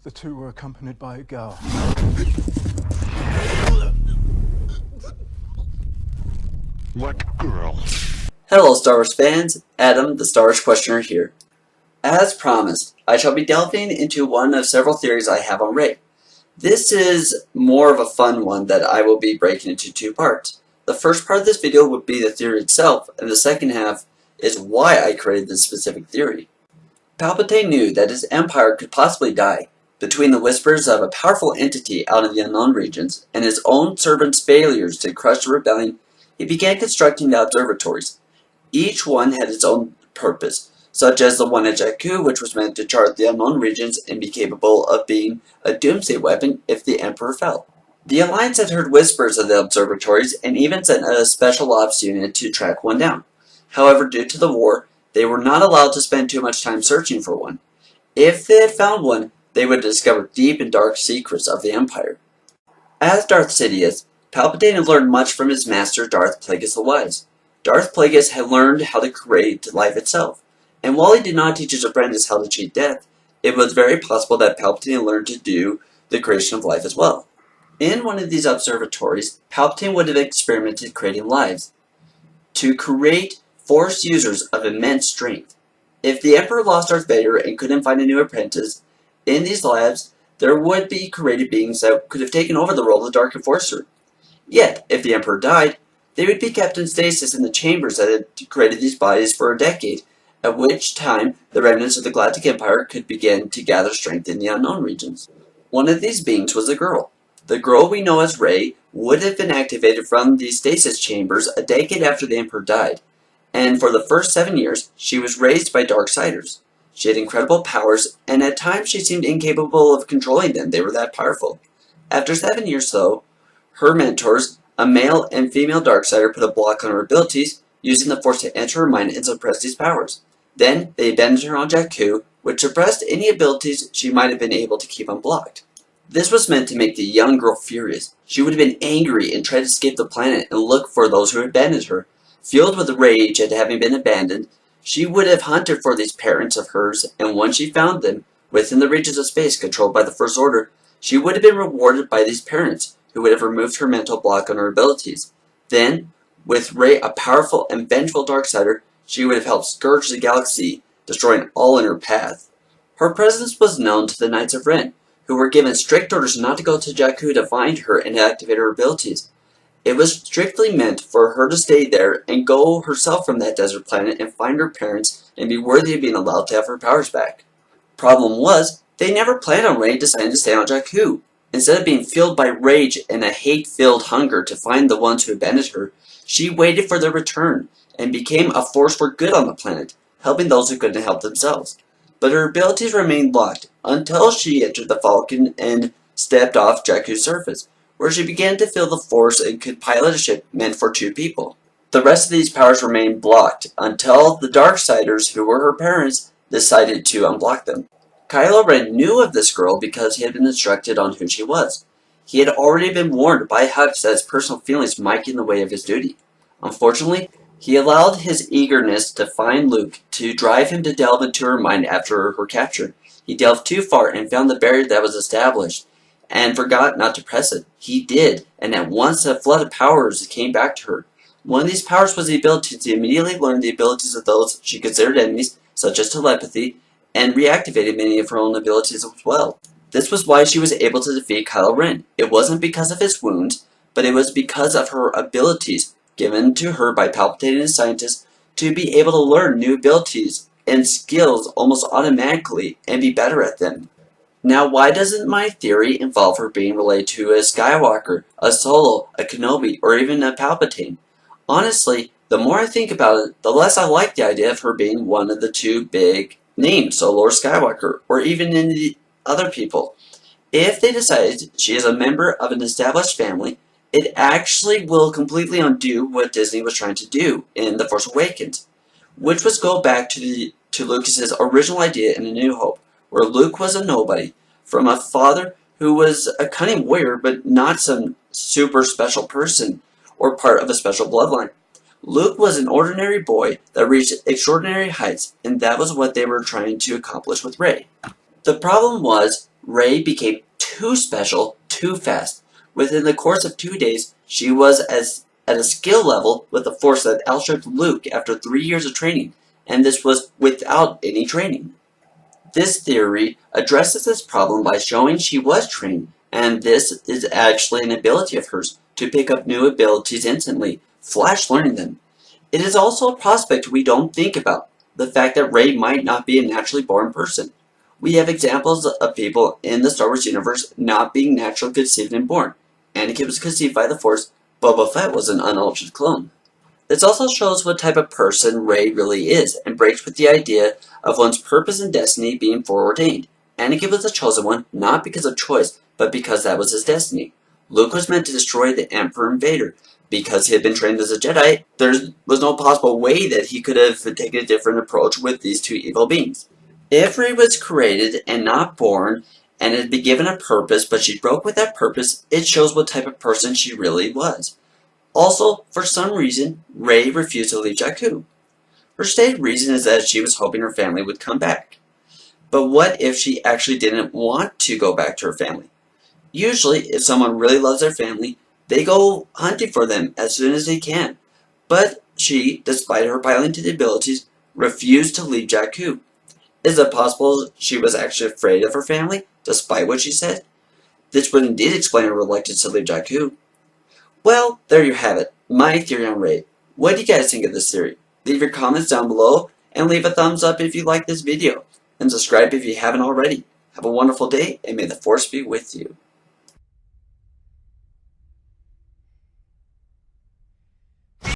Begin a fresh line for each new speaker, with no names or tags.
The two were accompanied by a girl.
What girl?
Hello Star Wars fans, Adam the Star Wars Questioner here. As promised, I shall be delving into one of several theories I have on Rey. This is more of a fun one that I will be breaking into two parts. The first part of this video would be the theory itself, and the second half is why I created this specific theory. Palpatine knew that his empire could possibly die. Between the whispers of a powerful entity out in the unknown regions and his own servants' failures to crush the rebellion, he began constructing the observatories. Each one had its own purpose, such as the one at Jakku, which was meant to chart the unknown regions and be capable of being a doomsday weapon if the Emperor fell. The Alliance had heard whispers of the observatories and even sent a special ops unit to track one down. However, due to the war, they were not allowed to spend too much time searching for one. If they had found one, they would discover deep and dark secrets of the Empire. As Darth Sidious, Palpatine had learned much from his master Darth Plagueis the Wise. Darth Plagueis had learned how to create life itself, and while he did not teach his apprentice how to cheat death, it was very possible that Palpatine learned to do the creation of life as well. In one of these observatories, Palpatine would have experimented creating lives to create Force users of immense strength. If the Emperor lost Darth Vader and couldn't find a new apprentice, in these labs there would be created beings that could have taken over the role of Dark Enforcer. Yet, if the Emperor died, they would be kept in stasis in the chambers that had created these bodies for a decade, at which time the remnants of the Galactic Empire could begin to gather strength in the unknown regions. One of these beings was a girl. The girl we know as Rey would have been activated from these stasis chambers a decade after the Emperor died, and for the first 7 years she was raised by Darksiders. She had incredible powers, and at times she seemed incapable of controlling them, they were that powerful. After 7 years though, her mentors, a male and female Darksider, put a block on her abilities, using the Force to enter her mind and suppress these powers. Then they abandoned her on Jakku, which suppressed any abilities she might have been able to keep unblocked. This was meant to make the young girl furious. She would have been angry and tried to escape the planet and look for those who had abandoned her. Fueled with rage at having been abandoned, she would have hunted for these parents of hers, and once she found them, within the reaches of space controlled by the First Order, she would have been rewarded by these parents, who would have removed her mental block on her abilities. Then, with Rey a powerful and vengeful Darksider, she would have helped scourge the galaxy, destroying all in her path. Her presence was known to the Knights of Ren, who were given strict orders not to go to Jakku to find her and activate her abilities. It was strictly meant for her to stay there and go herself from that desert planet and find her parents and be worthy of being allowed to have her powers back. Problem was, they never planned on Rey deciding to stay on Jakku. Instead of being fueled by rage and a hate-filled hunger to find the ones who abandoned her, she waited for their return and became a force for good on the planet, helping those who couldn't help themselves. But her abilities remained locked until she entered the Falcon and stepped off Jakku's surface, where she began to feel the Force and could pilot a ship meant for 2 people. The rest of these powers remained blocked until the Darksiders, who were her parents, decided to unblock them. Kylo Ren knew of this girl because he had been instructed on who she was. He had already been warned by Hux that his personal feelings might get in the way of his duty. Unfortunately, he allowed his eagerness to find Luke to drive him to delve into her mind after her capture. He delved too far and found the barrier that was established, and forgot not to press it. He did, and at once a flood of powers came back to her. One of these powers was the ability to immediately learn the abilities of those she considered enemies, such as telepathy, and reactivated many of her own abilities as well. This was why she was able to defeat Kylo Ren. It wasn't because of his wounds, but it was because of her abilities, given to her by Palpatine and his scientists, to be able to learn new abilities and skills almost automatically and be better at them. Now, why doesn't my theory involve her being related to a Skywalker, a Solo, a Kenobi, or even a Palpatine? Honestly, the more I think about it, the less I like the idea of her being one of the 2 big names, Solo or Skywalker, or even any other people. If they decide she is a member of an established family, it actually will completely undo what Disney was trying to do in The Force Awakens, which was go back to Lucas's original idea in A New Hope, where Luke was a nobody, from a father who was a cunning warrior but not some super special person or part of a special bloodline. Luke was an ordinary boy that reached extraordinary heights, and that was what they were trying to accomplish with Rey. The problem was, Rey became too special too fast. Within the course of 2 days, she was at a skill level with the Force that outstripped Luke after 3 years of training, and this was without any training. This theory addresses this problem by showing she was trained, and this is actually an ability of hers to pick up new abilities instantly, flash learning them. It is also a prospect we don't think about, the fact that Rey might not be a naturally born person. We have examples of people in the Star Wars universe not being naturally conceived and born. Anakin was conceived by the Force, Boba Fett was an unaltered clone. This also shows what type of person Rey really is, and breaks with the idea of one's purpose and destiny being foreordained. Anakin was the chosen one, not because of choice, but because that was his destiny. Luke was meant to destroy the Emperor and Vader. Because he had been trained as a Jedi, there was no possible way that he could have taken a different approach with these two evil beings. If Rey was created and not born, and had been given a purpose, but she broke with that purpose, it shows what type of person she really was. Also, for some reason, Rey refused to leave Jakku. Her stated reason is that she was hoping her family would come back. But what if she actually didn't want to go back to her family? Usually, if someone really loves their family, they go hunting for them as soon as they can. But she, despite her talented abilities, refused to leave Jakku. Is it possible she was actually afraid of her family, despite what she said? This would indeed explain her reluctance to leave Jakku. Well, there you have it, my theory on Rey. What do you guys think of this theory? Leave your comments down below, and leave a thumbs up if you like this video. And subscribe if you haven't already. Have a wonderful day, and may the Force be with you.